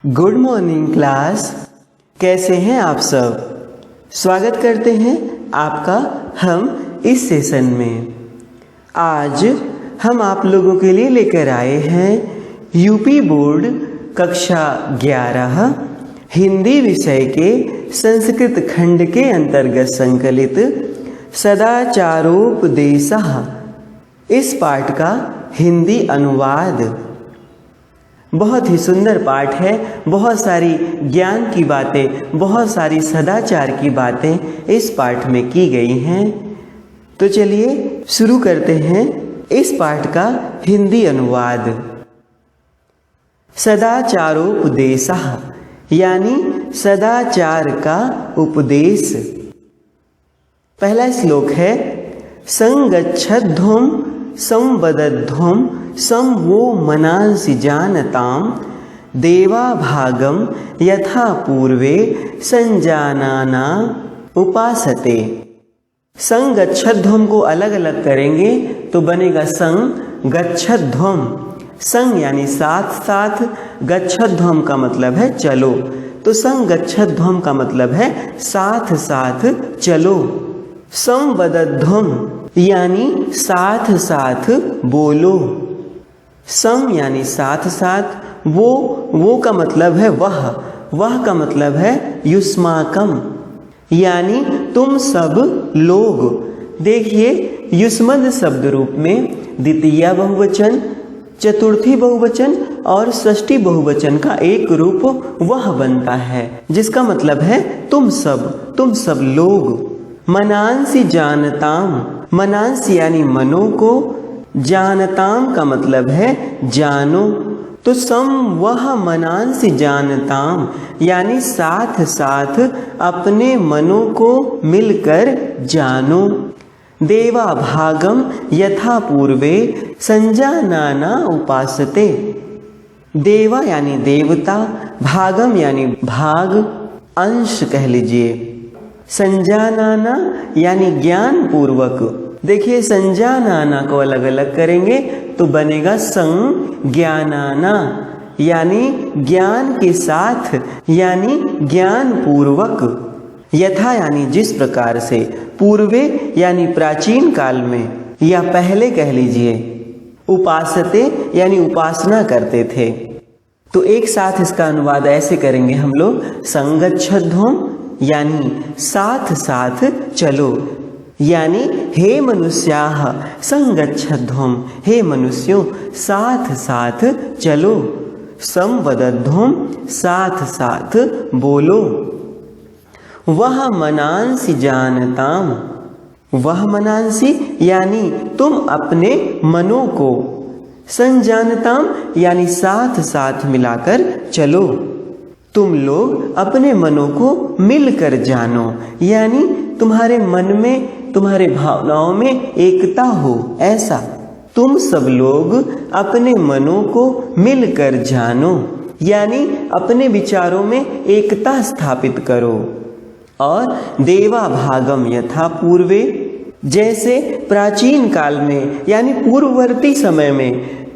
Good morning class. कैसे हैं आप सब? स्वागत करते हैं आपका हम इस सेशन में। आज हम आप लोगों के लिए लेकर आए हैं यूपी बोर्ड कक्षा 11 हिंदी विषय के संस्कृत खंड के अंतर्गत संकलित सदाचारोपदेशः इस पाठ का हिंदी अनुवाद। बहुत ही सुंदर पाठ है। बहुत सारी ज्ञान की बातें, बहुत सारी सदाचार की बातें इस पाठ में की गई हैं। तो चलिए शुरू करते हैं इस पाठ का हिंदी अनुवाद। सदाचारोपदेशः यानी सदाचार का उपदेश। पहला श्लोक है संगच्छध्वं संवदध्वं सं वो मनांसि जानताम देवा भागम यथा पूर्वे संजानाना उपासते। संगच्छध्वम को अलग अलग करेंगे तो बनेगा संगच्छध्वम। संग यानी साथ साथ, गच्छध्वम का मतलब है चलो, तो संगच्छध्वम का मतलब है साथ साथ चलो। संवदध्वम यानी साथ साथ बोलो। सम यानी साथ साथ, वो का मतलब है वह का मतलब है युष्माकम यानी तुम सब लोग। देखिए युष्मद शब्द रूप में द्वितीय बहुवचन, चतुर्थी बहुवचन और षष्ठी बहुवचन का एक रूप वह बनता है, जिसका मतलब है तुम सब लोग। मनांसि जानताम, मनांसि यानी मनो को, जानताम का मतलब है जानो। तो सम वह मनांसि जानताम यानी साथ साथ अपने मनों को मिलकर जानो। देवा भागम यथा पूर्वे संजानाना उपासते। देवा यानी देवता, भागम यानी भाग, अंश कह लीजिए। संजानाना यानी ज्ञान पूर्वक। देखिए संजानाना को अलग अलग करेंगे तो बनेगा संज्ञानाना यानी ज्ञान के साथ, यानी ज्ञान पूर्वक। यथा यानी जिस प्रकार से, पूर्वे यानी प्राचीन काल में या पहले कह लीजिए। उपासते यानी उपासना करते थे। तो एक साथ इसका अनुवाद ऐसे करेंगे हम लोग, संगच्छध्वं यानी साथ साथ चलो, यानी हे मनुष्याः संगच्छध्वं, हे मनुष्यों साथ साथ चलो। संवदध्वं साथ साथ बोलो। वह मनांसि जानताम, वह मनांसि यानी तुम अपने मनों को, संजानताम यानी साथ साथ मिलाकर चलो। तुम लोग अपने मनों को मिलकर जानो, यानी तुम्हारे मन में, तुम्हारे भावनाओं में एकता हो, ऐसा। तुम सब लोग अपने मनों को मिलकर जानो, यानी अपने विचारों में एकता स्थापित करो। और देवा भागम यथा पूर्वे, जैसे प्राचीन काल में यानी पूर्ववर्ती समय में,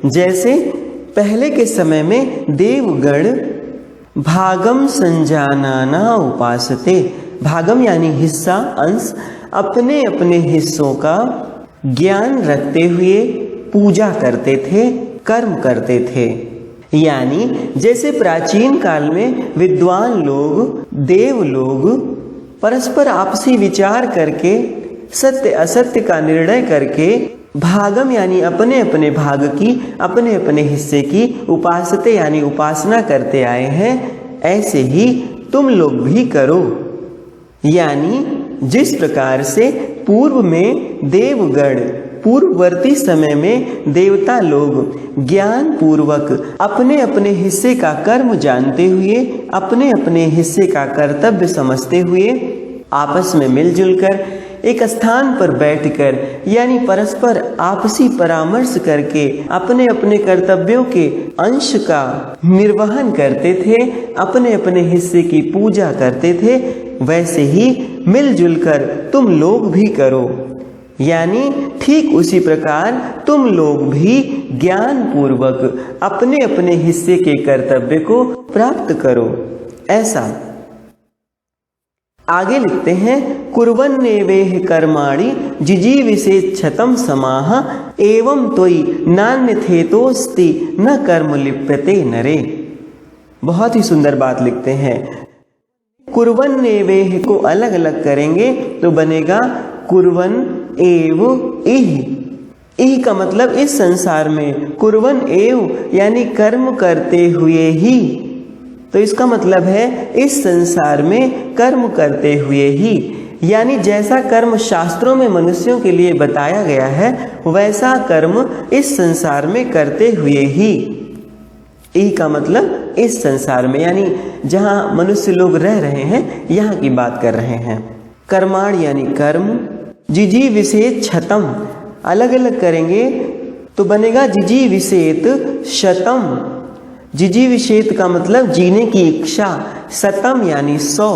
जैसे पहले के समय में देवगण भागम संजानाना उपासते। भागम यानी हिस्सा, अंश, अपने अपने हिस्सों का ज्ञान रखते हुए पूजा करते थे, कर्म करते थे। यानी जैसे प्राचीन काल में विद्वान लोग, देव लोग परस्पर आपसी विचार करके सत्य असत्य का निर्णय करके भागम यानी अपने अपने भाग की, अपने अपने हिस्से की उपासते यानी उपासना करते आए हैं, ऐसे ही तुम लोग भी करो। यानी जिस प्रकार से पूर्व में देवगण, पूर्ववर्ती समय में देवता लोग ज्ञान पूर्वक अपने अपने हिस्से का कर्म जानते हुए, अपने अपने हिस्से का कर्तव्य समझते हुए आपस में मिलजुल कर एक स्थान पर बैठकर, यानी परस्पर आपसी परामर्श करके अपने अपने कर्तव्यों के अंश का निर्वहन करते थे, अपने अपने हिस्से की पूजा करते थे, वैसे ही मिलजुल कर तुम लोग भी करो। यानी ठीक उसी प्रकार तुम लोग भी ज्ञान पूर्वक अपने अपने हिस्से के कर्तव्य को प्राप्त करो। ऐसा आगे लिखते हैं, कुर्वन्नेवेह कर्माणि जिजीविषेच्छतं समाह एवं त्वयि नान्यथेतोस्ति न कर्म लिप्यते नरे। बहुत ही सुंदर बात लिखते हैं। कुर्वन्नेवेह को अलग अलग करेंगे तो बनेगा कुर्वन एव इह। इह का मतलब इस संसार में, कुर्वन एव यानी कर्म करते हुए ही। तो इसका मतलब है इस संसार में कर्म करते हुए ही, यानी जैसा कर्म शास्त्रों में मनुष्यों के लिए बताया गया है वैसा कर्म इस संसार में करते हुए ही। ई का मतलब इस संसार में, यानी जहाँ मनुष्य लोग रह रहे हैं यहाँ की बात कर रहे हैं। कर्माण यानी कर्म, जिजीविषेच्छतं अलग अलग करेंगे तो बनेगा जिजीविषेत शतम। जिजीविषेत का मतलब जीने की इच्छा, शतम यानी 100,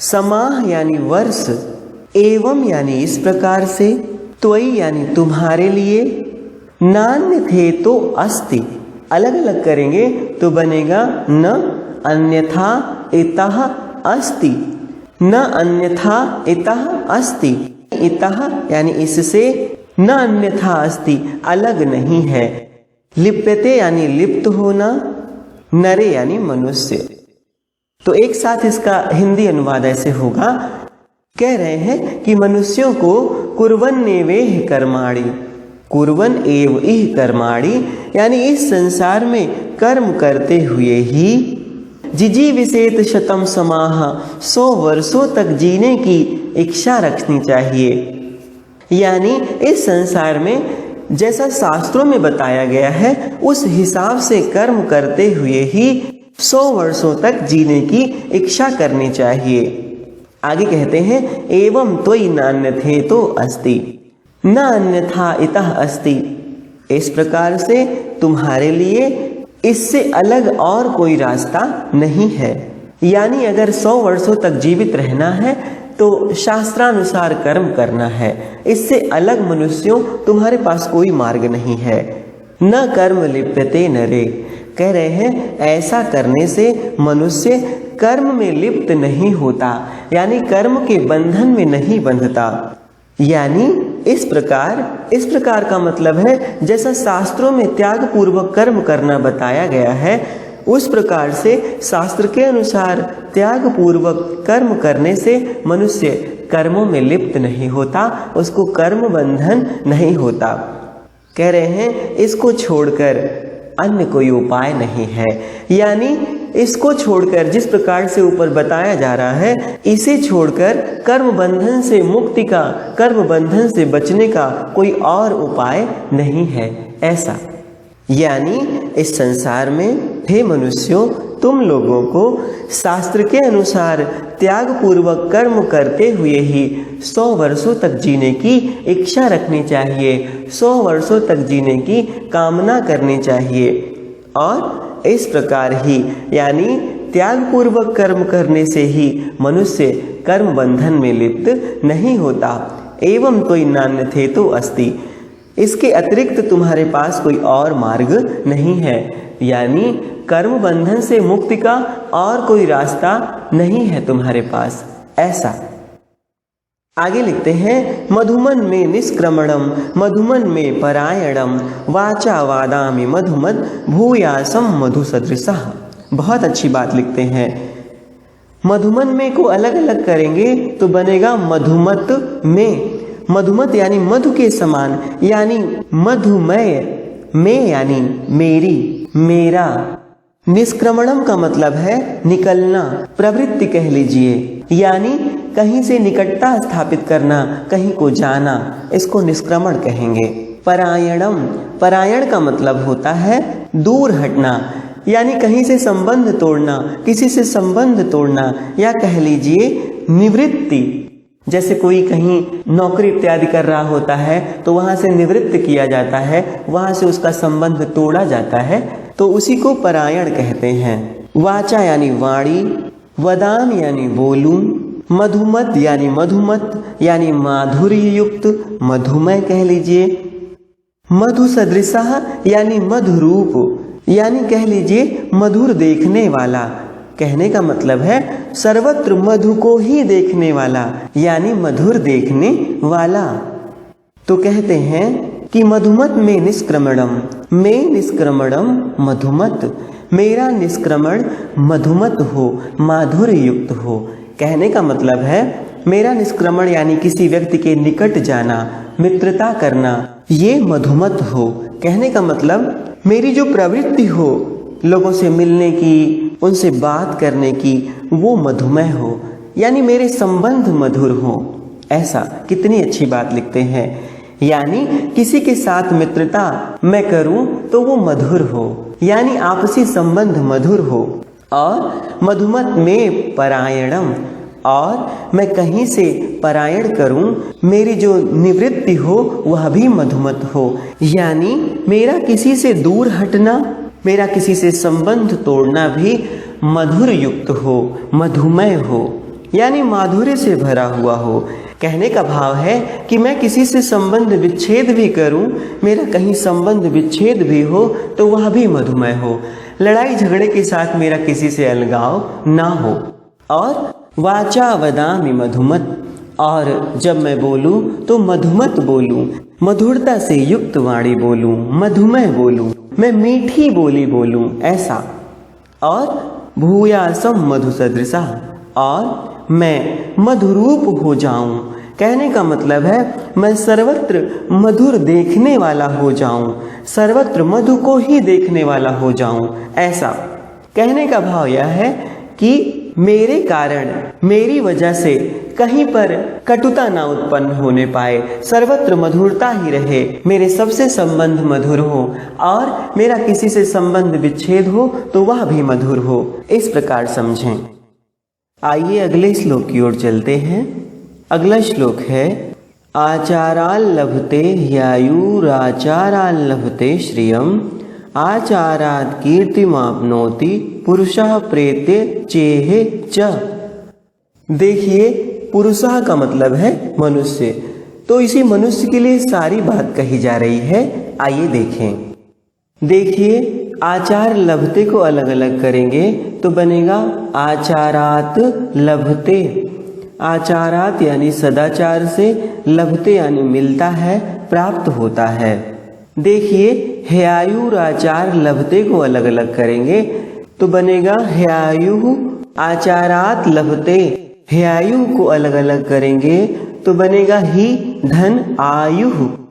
समाह यानी वर्ष, एवं यानी इस प्रकार से, त्वयि यानी तुम्हारे लिए, नान्यथेतो अस्ति अलग अलग करेंगे तो बनेगा न अन्यथा इतः अस्ति। न अन्यथा इतः अस्ति, इतः यानी इससे, न अन्यथा अस्ति अलग नहीं है, लिप्यते यानी लिप्त होना, नरे यानी मनुष्य। तो एक साथ इसका हिंदी अनुवाद ऐसे होगा, कह रहे हैं कि मनुष्यों को कुर्वन्नेवेह कर्माणि, कुर्वन एव इह कर्माणि यानी इस संसार में कर्म करते हुए ही, जिजीविषेत शतम समाह 100 वर्षों तक जीने की इच्छा रखनी चाहिए। यानी इस संसार में जैसा शास्त्रों में बताया गया है उस हिसाब से कर्म करते हुए ही 100 वर्षों तक जीने की इच्छा करनी चाहिए। आगे कहते हैं, एवं त्वयि नान्यथेतो अस्ति न अन्यथा इतः अस्ति। इस प्रकार से तुम्हारे लिए इससे अलग और कोई रास्ता नहीं है। यानी अगर 100 वर्षों तक जीवित रहना है तो शास्त्रानुसार कर्म करना है, इससे अलग मनुष्यों तुम्हारे पास कोई मार्ग नहीं है। न कर्म लिप्यते नरे, कह रहे हैं ऐसा करने से मनुष्य कर्म में लिप्त नहीं होता, यानी कर्म के बंधन में नहीं बंधता। यानी इस प्रकार का मतलब है जैसा शास्त्रों में त्याग पूर्वक कर्म करना बताया गया है उस प्रकार से शास्त्र के अनुसार त्याग पूर्वक कर्म करने से मनुष्य कर्मों में लिप्त नहीं होता, उसको कर्म बंधन नहीं होता। कह रहे हैं इसको छोड़कर अन्य कोई उपाय नहीं है। यानी इसको छोड़कर, जिस प्रकार से ऊपर बताया जा रहा है, इसे छोड़कर कर्म बंधन से मुक्ति का, कर्म बंधन से बचने का कोई और उपाय नहीं है। ऐसा यानी इस संसार में हे मनुष्यों, तुम लोगों को शास्त्र के अनुसार त्याग पूर्वक कर्म करते हुए ही 100 वर्षों तक जीने की इच्छा रखनी चाहिए, 100 वर्षों तक जीने की कामना करनी चाहिए। और इस प्रकार ही यानी त्याग पूर्वक कर्म करने से ही मनुष्य कर्म बंधन में लिप्त नहीं होता। एवं कोई नान्यथेतो अस्ति, इसके अतिरिक्त तुम्हारे पास कोई और मार्ग नहीं है। यानी कर्म बंधन से मुक्ति का और कोई रास्ता नहीं है तुम्हारे पास। ऐसा आगे लिखते हैं, मधुमन में निष्क्रमणम मधुमन में परायणम वाचा वादामि मधुमद भूयासम मधु सदृशः। बहुत अच्छी बात लिखते हैं। मधुमन में को अलग अलग करेंगे तो बनेगा मधुमत में। मधुमत यानी मधु के समान, यानी मधुमय, में यानी मेरी, मेरा। निष्क्रमणम का मतलब है निकलना, प्रवृत्ति कह लीजिए, यानी कहीं से निकटता स्थापित करना, कहीं को जाना, इसको निष्क्रमण कहेंगे। परायणम, परायण का मतलब होता है दूर हटना, यानी कहीं से संबंध तोड़ना, किसी से संबंध तोड़ना, या कह लीजिए निवृत्ति। जैसे कोई कहीं नौकरी इत्यादि कर रहा होता है तो वहां से निवृत्त किया जाता है, वहां से उसका संबंध तोड़ा जाता है, तो उसी को परायण कहते हैं। वाचा यानी वाणी, वदाम यानी बोलूं, मधुमत यानी माधुर्य युक्त, मधुमय कह लीजिए। मधु सदृशः यानी मधुरूप, यानी कह लीजिए मधुर देखने वाला। कहने का मतलब है सर्वत्र मधु को ही देखने वाला, यानी मधुर देखने वाला। तो कहते हैं कि मधुमत में निष्क्रमणम मधुमत, मेरा निष्क्रमण मधुमत हो, माधुर्य युक्त हो। कहने का मतलब है मेरा निष्क्रमण यानी किसी व्यक्ति के निकट जाना, मित्रता करना, ये मधुमत हो। कहने का मतलब मेरी जो प्रवृत्ति हो लोगों से मिलने की, उनसे बात करने की, वो मधुमय हो, यानी मेरे संबंध मधुर हो। ऐसा कितनी अच्छी बात लिखते हैं, यानी किसी के साथ मित्रता मैं करूं तो वो मधुर हो, यानी आपसी संबंध मधुर हो। और मधुमत में परायणम, और मैं कहीं से परायण करूं, मेरी जो निवृत्ति हो वह भी मधुमत हो, यानी मेरा किसी से दूर हटना, मेरा किसी से संबंध तोड़ना भी मधुर युक्त हो, मधुमय हो, यानी माधुर्य से भरा हुआ हो। कहने का भाव है कि मैं किसी से संबंध विच्छेद भी करूं, मेरा कहीं संबंध विच्छेद भी हो तो वह भी मधुमय हो, लड़ाई झगड़े के साथ मेरा किसी से अलगाव ना हो। और वाचा वदामि मधुमत, और जब मैं बोलूं तो मधुमत बोलूं, मधुरता से युक्त वाणी बोलूं, मधुमय बोलूं, मैं मीठी बोली बोलूं, ऐसा। और भूयासम मधु सदृशा, और मैं मधुरूप हो जाऊं। कहने का मतलब है मैं सर्वत्र मधुर देखने वाला हो जाऊं, सर्वत्र मधु को ही देखने वाला हो जाऊं, ऐसा। कहने का भाव यह है कि मेरे कारण, मेरी वजह से कहीं पर कटुता ना उत्पन्न होने पाए, सर्वत्र मधुरता ही रहे, मेरे सबसे संबंध मधुर हो, और मेरा किसी से संबंध विच्छेद हो तो वह भी मधुर हो। इस प्रकार समझें। आइए अगले श्लोक की ओर चलते हैं। अगला श्लोक है आचाराल लभते ह्यायुराचाराल लभते श्रियम आचारात् कीर्तिमाप्नोति पुरुषः प्रेत्य चेहे च। देखिए पुरुषः का मतलब है मनुष्य, तो इसी मनुष्य के लिए सारी बात कही जा रही है। आइए देखें। देखिए आचार लभते को अलग अलग करेंगे तो बनेगा आचारात लभते। आचारात यानी सदाचार से, लभते यानी मिलता है, प्राप्त होता है। देखिए ह्यायुर आचार लभते को अलग अलग करेंगे तो बनेगा ह्यायु आचारात लभते। ह्यायु को अलग अलग करेंगे तो बनेगा ही धन आयु।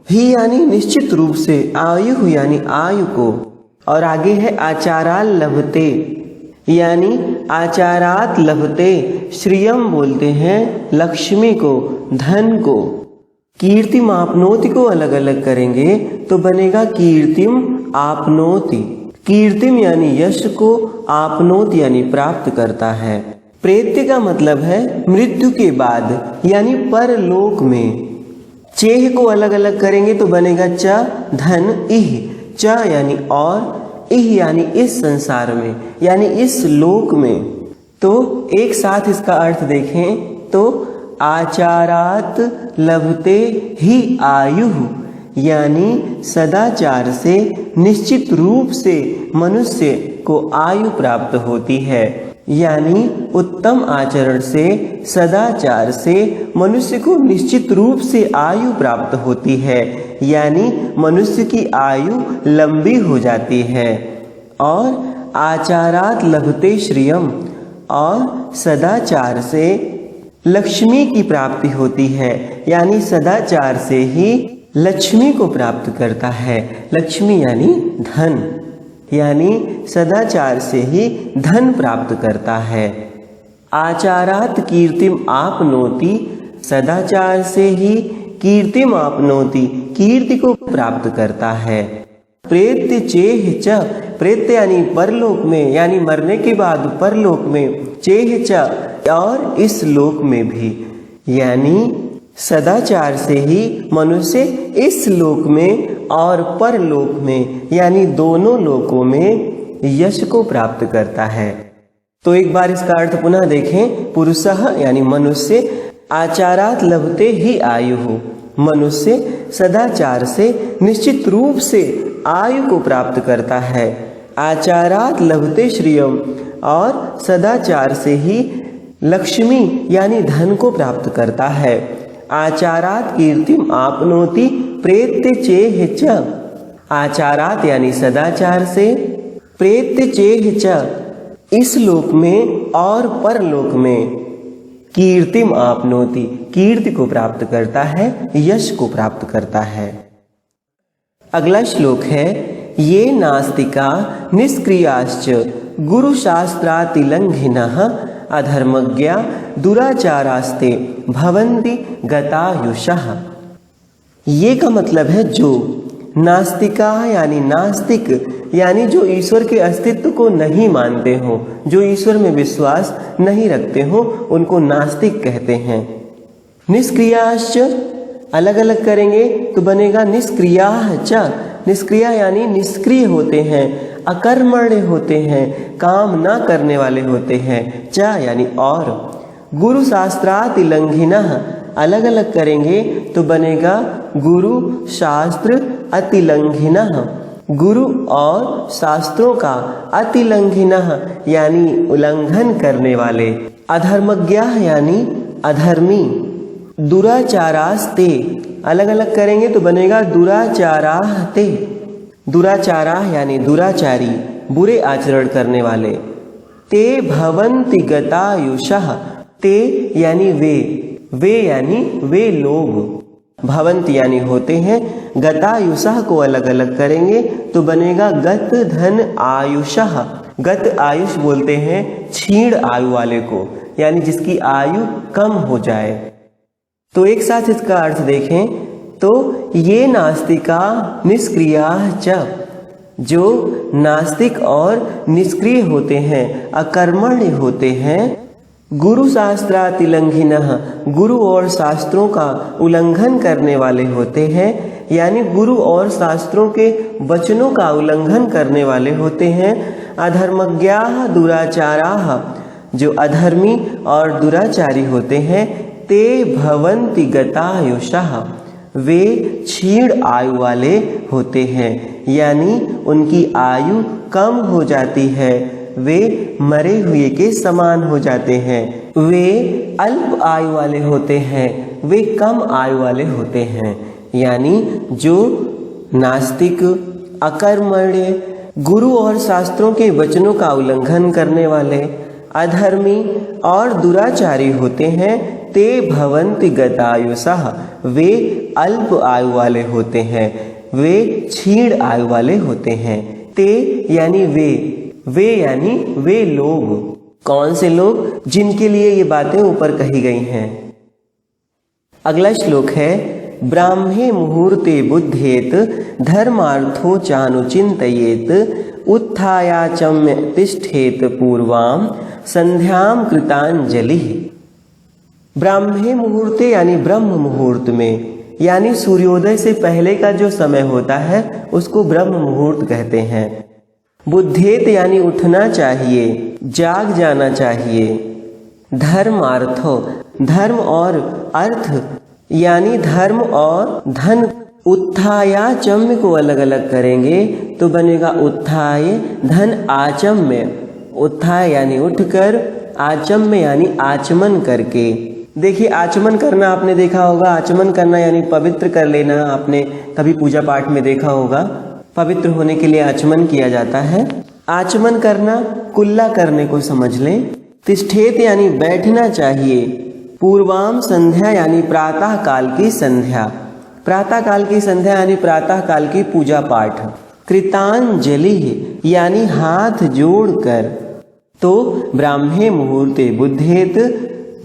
ही यानी निश्चित रूप से, आयु यानी आयु को। और आगे है आचाराल लभते, यानी आचारात लभते। श्रियम बोलते हैं लक्ष्मी को, धन को। कीर्तिम आपनोति को अलग अलग करेंगे तो बनेगा कीर्तिम आपनोति। कीर्तिम यानी यश को, आपनोति यानी प्राप्त करता है। प्रेत्य का मतलब है मृत्यु के बाद, यानी परलोक में। चेह को अलग अलग करेंगे तो बनेगा च धन इह। च यानी और, इह यानी इस संसार में, यानी इस लोक में। तो एक साथ इसका अर्थ देखें तो आचारात लभते ही आयु, यानी सदाचार से निश्चित रूप से मनुष्य को आयु प्राप्त होती है। यानी उत्तम आचरण से, सदाचार से मनुष्य को निश्चित रूप से आयु प्राप्त होती है, यानी मनुष्य की आयु लंबी हो जाती है। और आचारात लभते श्रियम, और सदाचार से लक्ष्मी की प्राप्ति होती है, यानी सदाचार से ही लक्ष्मी को प्राप्त करता है। लक्ष्मी यानी धन, यानी सदाचार से ही धन प्राप्त करता है। आचारात कीर्तिम आपनोति, सदाचार से ही कीर्तिम आपनोति, कीर्ति को प्राप्त करता है। प्रेत्य चेह च, प्रेत्य यानी परलोक में, यानी मरने के बाद परलोक में। चेह च और इस लोक में भी, यानी सदाचार से ही मनुष्य इस लोक में और परलोक में, यानी दोनों लोकों में यश को प्राप्त करता है। तो एक बार इसका अर्थ पुनः देखें। पुरुषः यानी मनुष्य, आचारात लभते ही आयु, मनुष्य सदाचार से निश्चित रूप से आयु को प्राप्त करता है। आचारात लभते श्रियम, और सदाचार से ही लक्ष्मी यानी धन को प्राप्त करता है। आचारात कीर्तिम आपनोति प्रेत्य चेह च, आचारात यानी सदाचार से, प्रेत्य चेह च इस लोक में और परलोक में, कीर्तिम आपनोति कीर्ति को प्राप्त करता है, यश को प्राप्त करता है। अगला श्लोक है ये नास्तिका निष्क्रियाश्च गुरु शास्त्रातिलंघिनः अधर्मज्ञा दुराचारास्ते भवन्ति गतायुषः। ये का मतलब है जो, नास्तिका यानी नास्तिक यानी जो ईश्वर के अस्तित्व को नहीं मानते हो, जो ईश्वर में विश्वास नहीं रखते हो, उनको नास्तिक कहते हैं। निष्क्रियाश्च अलग अलग करेंगे तो बनेगा निष्क्रियाः च, निष्क्रिया यानी निष्क्रिय होते हैं, अकर्मण्य होते हैं, काम ना करने वाले होते हैं। च यानी और। गुरु शास्त्रातिलंघिनः अलग अलग करेंगे तो बनेगा गुरु शास्त्र अतिलंघिनः, गुरु और शास्त्रों का अतिलंघिनः यानी उल्लंघन करने वाले। अधर्मज्ञाः यानी अधर्मी। दुराचारास्ते अलग अलग करेंगे तो बनेगा दुराचाराः ते, दुराचाराः यानी दुराचारी, बुरे आचरण करने वाले। ते भवन्ति गतायुषः, ते यानी वे यानी वे लोग, भवंत यानी होते हैं। गतायुषः को अलग अलग करेंगे तो बनेगा गत धन आयुषः, गत आयुष बोलते हैं क्षीण आयु वाले को, यानी जिसकी आयु कम हो जाए। तो एक साथ इसका अर्थ देखें तो ये नास्तिका निष्क्रियाः च, जो नास्तिक और निष्क्रिय होते हैं, अकर्मण्य होते हैं। गुरु शास्त्रातिलंघिनः गुरु और शास्त्रों का उल्लंघन करने वाले होते हैं, यानी गुरु और शास्त्रों के वचनों का उल्लंघन करने वाले होते हैं। अधर्मज्ञाः दुराचाराः जो अधर्मी और दुराचारी होते हैं। ते भवन्ति गतायुषः वे क्षीण आयु वाले होते हैं, यानी उनकी आयु कम हो जाती है, वे मरे हुए के समान हो जाते हैं। वे अल्प आयु वाले होते हैं, वे कम आयु वाले होते हैं, यानी जो नास्तिक, अकर्मण्य, गुरु और शास्त्रों के वचनों का उल्लंघन करने वाले, अधर्मी और दुराचारी होते हैं। ते भवन्ति गतायुषः वे अल्प आयु वाले होते हैं, वे क्षीण आयु वाले होते हैं। ते यानी वे यानी वे लोग। कौन से लोग? जिनके लिए ये बातें ऊपर कही गई हैं। अगला श्लोक है ब्राह्मे मुहूर्ते बुद्धेत धर्मार्थो चानुचिंतयेत उत्थायाचम्य तिष्ठेत पूर्वाम संध्याम कृतांजलि। ब्राह्मे मुहूर्ते यानी ब्रह्म मुहूर्त में, यानी सूर्योदय से पहले का जो समय होता है उसको ब्रह्म मुहूर्त कहते हैं। बुद्धेत यानी उठना चाहिए, जाग जाना चाहिए। धर्मार्थो धर्म और अर्थ यानी धर्म और धन। उत्थायाचम्य को अलग अलग करेंगे तो बनेगा उत्थाय धन आचम्य। उत्थाय यानी उठकर, आचम्य यानी आचमन करके। देखिए आचमन करना आपने देखा होगा, आचमन करना यानी पवित्र कर लेना, आपने कभी पूजा पाठ में देखा होगा। पवित्र होने के लिए आचमन किया जाता है। आचमन करना कुल्ला करने को समझ लें। तिष्ठेत यानी बैठना चाहिए। पूर्वाम संध्या यानी प्रातः काल की संध्या, प्रातः काल की संध्या यानी प्रातः काल की पूजा पाठ। कृतांजलि यानी हाथ जोड़कर। तो ब्राह्मे मुहूर्ते बुद्धेत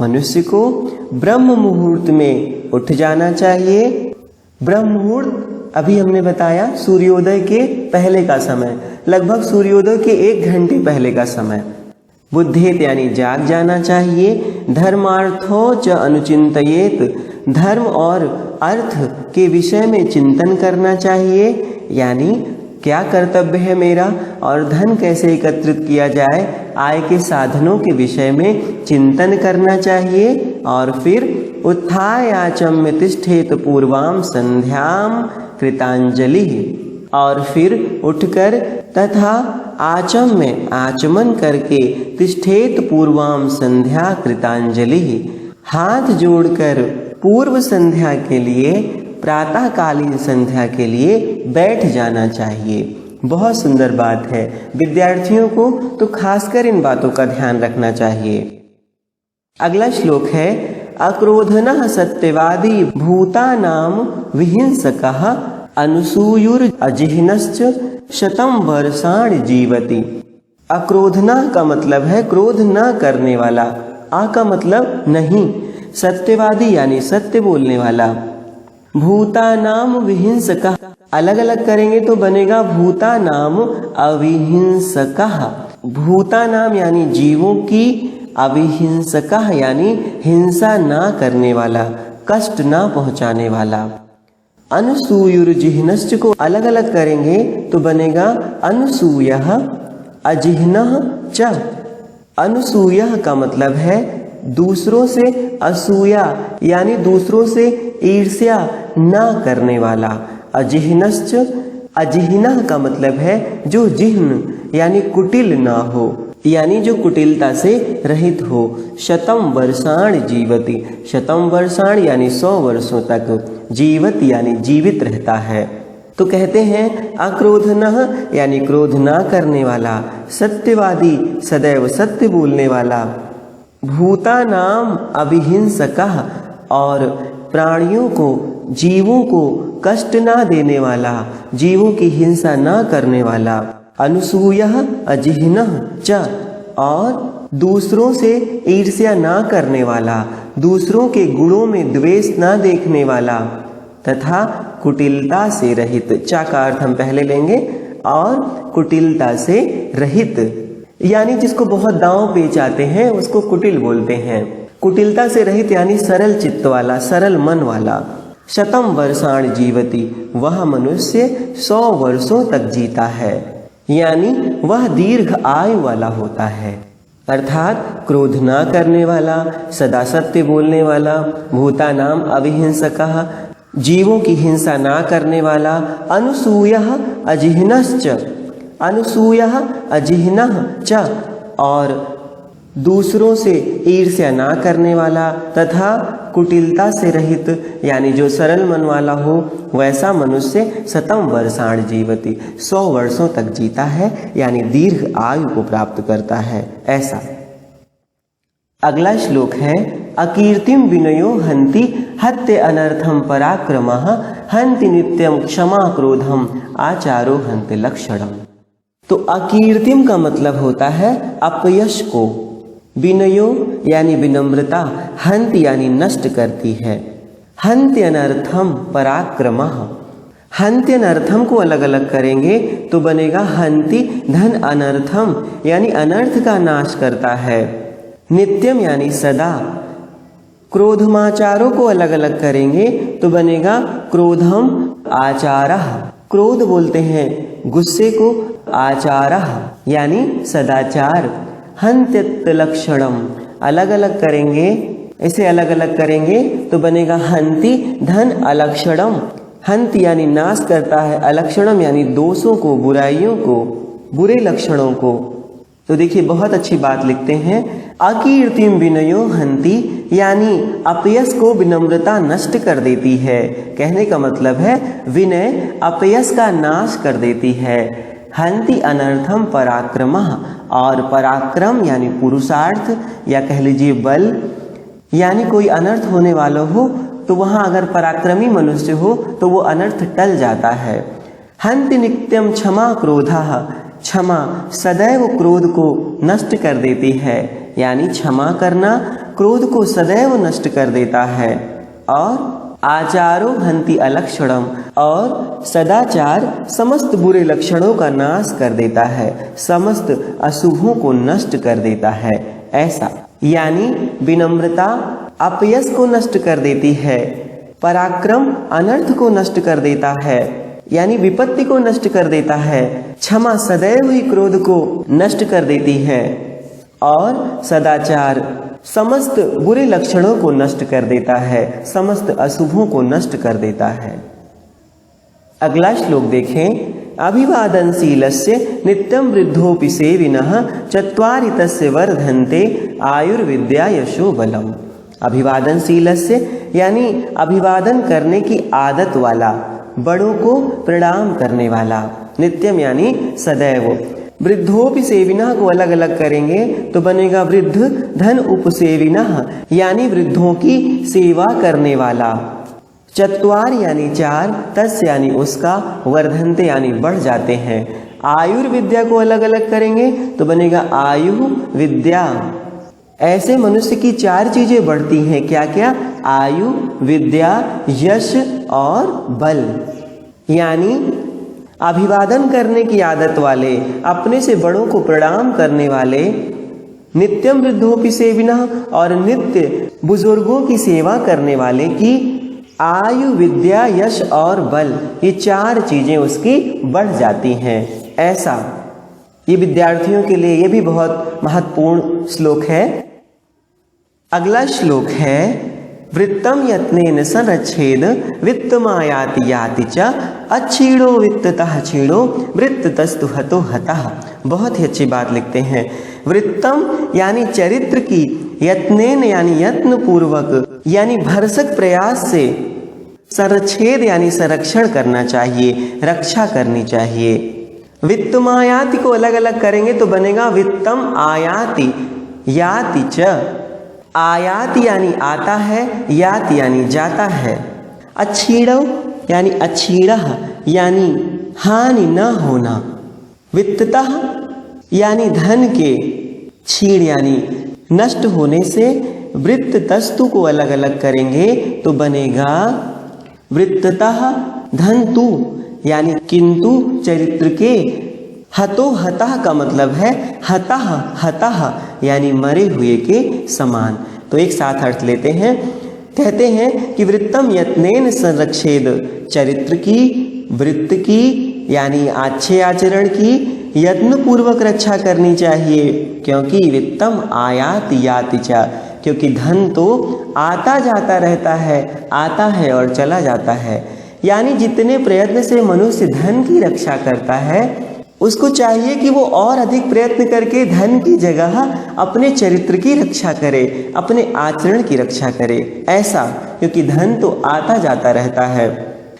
मनुष्य को ब्रह्म मुहूर्त में उठ जाना चाहिए। ब्रह्म मुहूर्त अभी हमने बताया सूर्योदय के पहले का समय, लगभग सूर्योदय के 1 घंटे पहले का समय। बुद्धेत यानी जाग जाना चाहिए। धर्मार्थो च अनुचिंतयेत धर्म और अर्थ के विषय में चिंतन करना चाहिए, यानी क्या कर्तव्य है मेरा और धन कैसे एकत्रित किया जाए, आय के साधनों के विषय में चिंतन करना चाहिए। और फिर उत्थाय आचम्य तिष्ठेत पूर्वाम संध्याम कृतांजलि, और फिर उठकर तथा आचम्य आचमन करके तिष्ठेत पूर्वाम संध्या कृतांजलि, हाथ जोड़कर पूर्व संध्या के लिए, प्रातःकालीन संध्या के लिए बैठ जाना चाहिए। बहुत सुंदर बात है, विद्यार्थियों को तो खासकर इन बातों का ध्यान रखना चाहिए। अगला श्लोक है अक्रोधनः सत्यवादी भूतानाम विहिंसकः अनुसूयुर अजिह्नश्च शतं वर्षाणि जीवति। अक्रोधना का मतलब है क्रोध न करने वाला, आ का मतलब नहीं, सत्यवादी यानी सत्य बोलने वाला। भूतानाम विहिंसकः, अलग अलग करेंगे तो बनेगा भूतानाम अविहिंसकः। भूतानाम यानी जीवों की, अविहिंसकः यानी हिंसा ना करने वाला, कष्ट ना पहुंचाने वाला। अनुसूयुर्जिह्नश्च को अलग अलग करेंगे तो बनेगा अनुसूयः अजिह्नः च। अनुसूयः का मतलब है दूसरों से असूया यानी दूसरों से ईर्ष्या ना करने वाला। अजिह्नश्च, अजिह्नः का मतलब है जो जिह्न यानी कुटिल ना हो, यानी जो कुटिलता से रहित हो। शतम वर्षाण जीवति, शतम वर्षाण यानी 100 वर्षों तक, जीवत यानी जीवित रहता है। तो कहते हैं अक्रोधनः यानी क्रोध ना करने वाला, सत्यवादी सदैव सत्य बोलने वाला, भूतानाम अविहिंसकः और प्राणियों को, जीवों को कष्ट ना देने वाला, जीवों की हिंसा ना करने वाला। अनुसूयः अजिह्नः च और दूसरों से ईर्ष्या ना करने वाला, दूसरों के गुणों में द्वेष ना देखने वाला, तथा कुटिलता से रहित। चा का अर्थ हम पहले लेंगे, और कुटिलता से रहित यानी जिसको बहुत दांव पेच आते हैं उसको कुटिल बोलते हैं। कुटिलता से रहित यानी सरल चित्त वाला, सरल मन वाला। शतम वर्षाण जीवति, वह मनुष्य 100 वर्षों तक जीता है, यानी वह दीर्घ आयु वाला होता है। अर्थात क्रोध ना करने वाला, सदा सत्य बोलने वाला, भूतानाम अविहिंसकः जीवों की हिंसा ना करने वाला, अनुसूयः अजिह्नश्च, अनुसूयः अजिह्नः च और दूसरों से ईर्ष्या ना करने वाला, तथा कुटिलता से रहित यानी जो सरल मन वाला हो, वैसा मनुष्य शतम वर्षाण जीवति, 100 वर्षों तक जीता है, यानी दीर्घ आयु को प्राप्त करता है, ऐसा। अगला श्लोक है अकीर्तिम विनयो हन्ति हत्य अनर्थम पराक्रमः हन्ति नित्यम क्षमा क्रोधम आचारो हन्ति लक्षणम। तो अकीर्तिम का मतलब होता है अपयश को, विनयो यानी विनम्रता, हन्ति यानी नष्ट करती है, हन्ति अनर्थम पराक्रमः। हन्ति अनर्थम को अलग अलग करेंगे तो बनेगा हन्ति धन अनर्थम यानी अनर्थ का नाश करता है, नित्यम यानी सदा। क्रोधमाचारों को अलग अलग करेंगे तो बनेगा क्रोधम आचारः, क्रोध बोलते हैं गुस्से को, आचारः यानी सदाचार। हन्त्यत लक्षणम अलग अलग करेंगे, इसे अलग अलग करेंगे तो बनेगा हन्ति धन अलक्षणम। हन्ति यानी नाश करता है, अलक्षणम यानी दोषों को, बुराइयों को, बुरे लक्षणों को। तो देखिए बहुत अच्छी बात लिखते हैं, अकीर्तिम विनयो हन्ति यानी अपयश को विनम्रता नष्ट कर देती है। कहने का मतलब है विनय अपयश का नाश कर देती है। हन्ति अनर्थम पराक्रमः और पराक्रम यानी पुरुषार्थ या कह लीजिए बल, यानी कोई अनर्थ होने वाला हो तो वहाँ अगर पराक्रमी मनुष्य हो तो वो अनर्थ टल जाता है। हन्ति नित्यम क्षमा क्रोधः, क्षमा सदैव क्रोध को नष्ट कर देती है, यानी क्षमा करना क्रोध को सदैव नष्ट कर देता है। और आचारो हन्ति अलक्षणम और सदाचार समस्त बुरे लक्षणों का नाश कर देता है, समस्त अशुभों को नष्ट कर देता है, ऐसा। यानी विनम्रता अपयश को नष्ट कर देती है, पराक्रम अनर्थ को नष्ट कर देता है, यानी विपत्ति को नष्ट कर देता है। क्षमा सदैव ही क्रोध को नष्ट कर देती है और सदाचार समस्त बुरे लक्षणों को नष्ट कर देता है, समस्त अशुभों को नष्ट कर देता है। अगला श्लोक देखें। अभिवादनशीलस्य नित्यं वृद्धोऽपि सेविनः चत्वारि तस्य वर्धन्ते आयुर्विद्या यशो बलम्। अभिवादनशीलस्य यानी अभिवादन करने की आदत वाला, बड़ों को प्रणाम करने वाला। नित्यम यानी सदैव। वृद्धोपि सेविनः को अलग अलग करेंगे तो बनेगा वृद्ध धन उपसेविनः यानी वृद्धों की सेवा करने वाला। चत्वार यानी चार, तस यानी उसका, वर्धन्ते यानी बढ़ जाते हैं। आयुर्विद्या को अलग अलग करेंगे तो बनेगा आयु विद्या। ऐसे मनुष्य की चार चीजें बढ़ती हैं, क्या क्या? आयु, विद्या, यश और बल। यानी अभिवादन करने की आदत वाले, अपने से बड़ों को प्रणाम करने वाले, नित्यम वृद्धोपि सेविनः और नित्य बुजुर्गों की सेवा करने वाले की आयु, विद्या, यश और बल, ये चार चीजें उसकी बढ़ जाती हैं। ऐसा ये विद्यार्थियों के लिए ये भी बहुत महत्वपूर्ण श्लोक है। अगला श्लोक है वृत्तम यत्नेन संरक्षेद वित्तमायाति याति च अच्छीणो वित्ततः क्षीणो वृत्ततस्तु हतो हतः। बहुत ही अच्छी बात लिखते हैं। वृत्तम यानी चरित्र की, यत्नेन यानी यत्न पूर्वक यानी भरसक प्रयास से, संरक्षेद यानी संरक्षण करना चाहिए, रक्षा करनी चाहिए। वित्तमायाति को अलग अलग करेंगे तो बनेगा वित्तम आयाति याति च। आयाति यानी आता है, याति यानी जाता है। अच्छीणो यानी अच्छीणः यानी हानि न होना। वित्ततः यानी धन के, क्षीण यानी नष्ट होने से। वृत्ततस्तु को अलग अलग करेंगे तो बनेगा वृत्ततः धन्तु यानी किंतु चरित्र के। हतो हतः का मतलब है हतः हतः यानी मरे हुए के समान। तो एक साथ अर्थ लेते हैं। कहते हैं कि वृत्तम यत्नेन संरक्षेद, चरित्र की, वृत्त की यानी अच्छे आचरण की यत्न पूर्वक रक्षा करनी चाहिए, क्योंकि वित्तम आयाति याति च, क्योंकि धन तो आता जाता रहता है, आता है और चला जाता है। यानी जितने प्रयत्न से मनुष्य धन की रक्षा करता है, उसको चाहिए कि वो और अधिक प्रयत्न करके धन की जगह अपने चरित्र की रक्षा करे, अपने आचरण की रक्षा करे। ऐसा, क्योंकि धन तो आता जाता रहता है।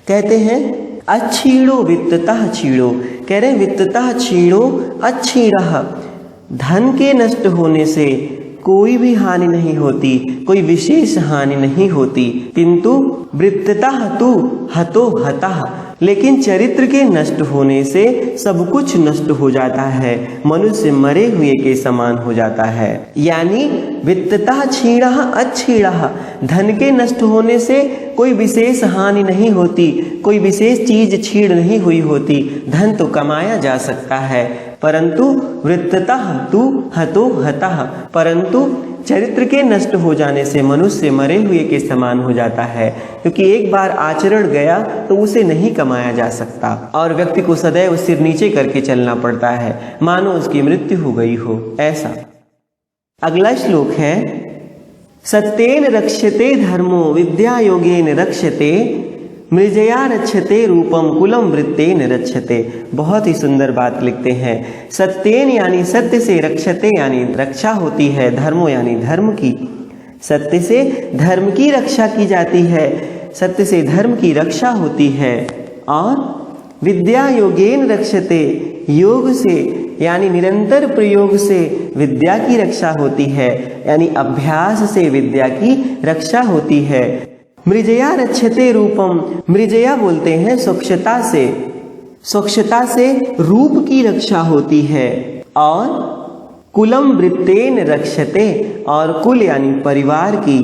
कहते हैं अच्छीणो वित्ततः क्षीणो, कह रहे हैं वित्ततः क्षीणो अच्छीणः, धन के नष्ट होने से कोई भी हानि नहीं होती, कोई विशेष हानि नहीं होती। किंतु वृत्ततः तु हतो हतः, लेकिन चरित्र के नष्ट होने से सब कुछ नष्ट हो जाता है, मनुष्य मरे हुए के समान हो जाता है। यानी वित्ततः क्षीणः अच्छीणः, धन के नष्ट होने से कोई विशेष हानि नहीं होती, कोई विशेष चीज क्षीण नहीं हुई होती। धन तो कमाया जा सकता है, परंतु वृत्ततः तु हतो हतः, परंतु चरित्र के नष्ट हो जाने से मनुष्य मरे हुए के समान हो जाता है, क्योंकि एक बार आचरण गया तो उसे नहीं कमाया जा सकता और व्यक्ति को सदैव सिर नीचे करके चलना पड़ता है, मानो उसकी मृत्यु हो गई हो। ऐसा अगला श्लोक है सत्येन रक्ष्यते धर्मो विद्या योगेन रक्ष्यते मृजया रक्षते रूपम कुलम वृत्तेन रक्षते। बहुत ही सुंदर बात लिखते हैं। सत्येन यानी सत्य से, रक्षते यानी रक्षा होती है, धर्मो यानी धर्म की, सत्य से धर्म की रक्षा की जाती है, सत्य से धर्म की रक्षा होती है। और विद्या योगेन रक्षते, योग से यानी निरंतर प्रयोग से विद्या की रक्षा होती है, यानी अभ्यास से विद्या की रक्षा होती है। मृजया रक्षते रूपम, मृजया बोलते हैं स्वच्छता से, स्वच्छता से रूप की रक्षा होती है। और कुलम वृत्तेन रक्षते, और कुल यानी परिवार की,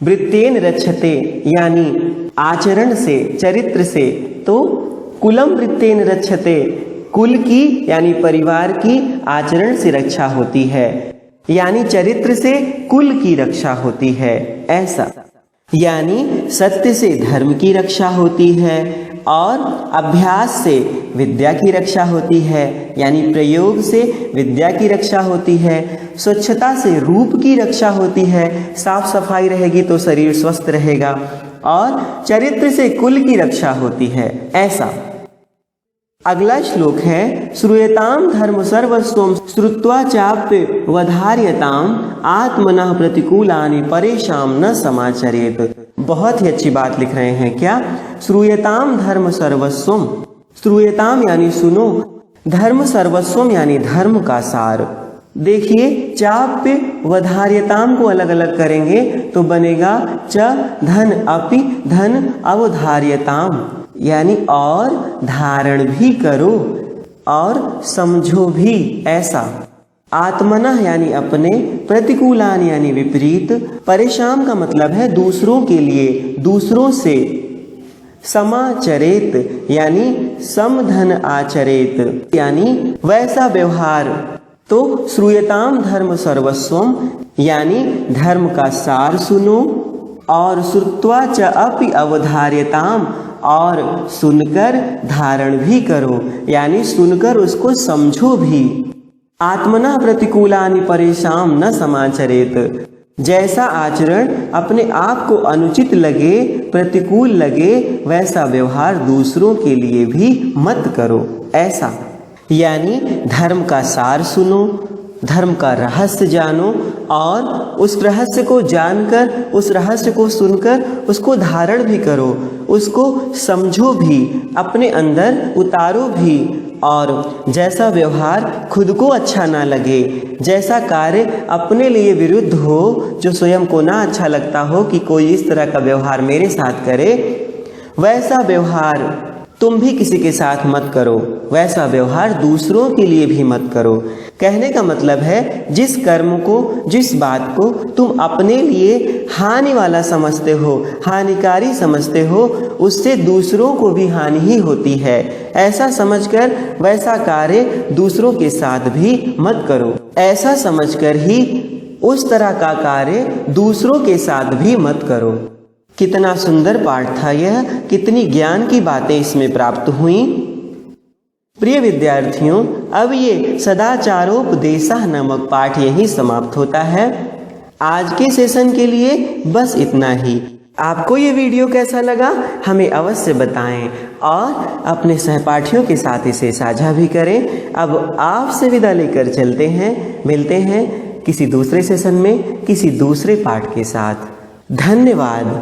वृत्तेन रक्षते यानी आचरण से, चरित्र से। तो कुलम वृत्तेन रक्षते, कुल की यानी परिवार की आचरण से रक्षा होती है, यानी चरित्र से कुल की रक्षा होती है। ऐसा यानी सत्य से धर्म की रक्षा होती है, और अभ्यास से विद्या की रक्षा होती है, यानी प्रयोग से विद्या की रक्षा होती है। स्वच्छता से रूप की रक्षा होती है, साफ सफाई रहेगी तो शरीर स्वस्थ रहेगा। और चरित्र से कुल की रक्षा होती है, ऐसा। अगला श्लोक है श्रूयताम धर्म सर्वस्वम श्रुत्वा चाप्य वधार्यताम आत्मनः प्रतिकूलानि परेशान न समाचरेत। बहुत ही अच्छी बात लिख रहे हैं क्या? श्रूयताम धर्म सर्वस्वम, श्रूयताम यानी सुनो, धर्म सर्वस्वम यानी धर्म का सार। देखिए चाप्य वधार्यताम को अलग अलग करेंगे तो बनेगा च धन अपि धन अवधार्यताम, यानी और धारण भी करो और समझो भी, ऐसा। आत्मनः यानी अपने, प्रतिकूलान यानी विपरीत, परेशान का मतलब है दूसरों के लिए, दूसरों से, समाचरेत यानी समधन आचरेत यानी वैसा व्यवहार। तो श्रूयताम धर्म सर्वस्वम यानी धर्म का सार सुनो, और श्रुत्वा च अपि अवधार्यताम और सुनकर धारण भी करो, यानी सुनकर उसको समझो भी। आत्मना प्रतिकूलानि परेशान न समाचरेत, जैसा आचरण अपने आप को अनुचित लगे, प्रतिकूल लगे, वैसा व्यवहार दूसरों के लिए भी मत करो, ऐसा। यानी धर्म का सार सुनो, धर्म का रहस्य जानो और उस रहस्य को जानकर, उस रहस्य को सुनकर उसको धारण भी करो, उसको समझो भी, अपने अंदर उतारो भी। और जैसा व्यवहार खुद को अच्छा ना लगे, जैसा कार्य अपने लिए विरुद्ध हो, जो स्वयं को ना अच्छा लगता हो कि कोई इस तरह का व्यवहार मेरे साथ करे, वैसा व्यवहार तुम भी किसी के साथ मत करो, वैसा व्यवहार दूसरों के लिए भी मत करो। कहने का मतलब है जिस कर्म को, जिस बात को तुम अपने लिए हानि वाला समझते हो, हानिकारी समझते हो, उससे दूसरों को भी हानि ही होती है, ऐसा समझकर वैसा कार्य दूसरों के साथ भी मत करो। ऐसा समझकर ही उस तरह का कार्य दूसरों के साथ भी मत करो। कितना सुंदर पाठ था यह, कितनी ज्ञान की बातें इसमें प्राप्त हुई। प्रिय विद्यार्थियों, अब ये सदाचारोपदेशः नामक पाठ यही समाप्त होता है। आज के सेशन के लिए बस इतना ही। आपको ये वीडियो कैसा लगा हमें अवश्य बताएं और अपने सहपाठियों के साथ इसे साझा भी करें। अब आपसे विदा लेकर चलते हैं, मिलते हैं किसी दूसरे सेशन में किसी दूसरे पाठ के साथ। धन्यवाद।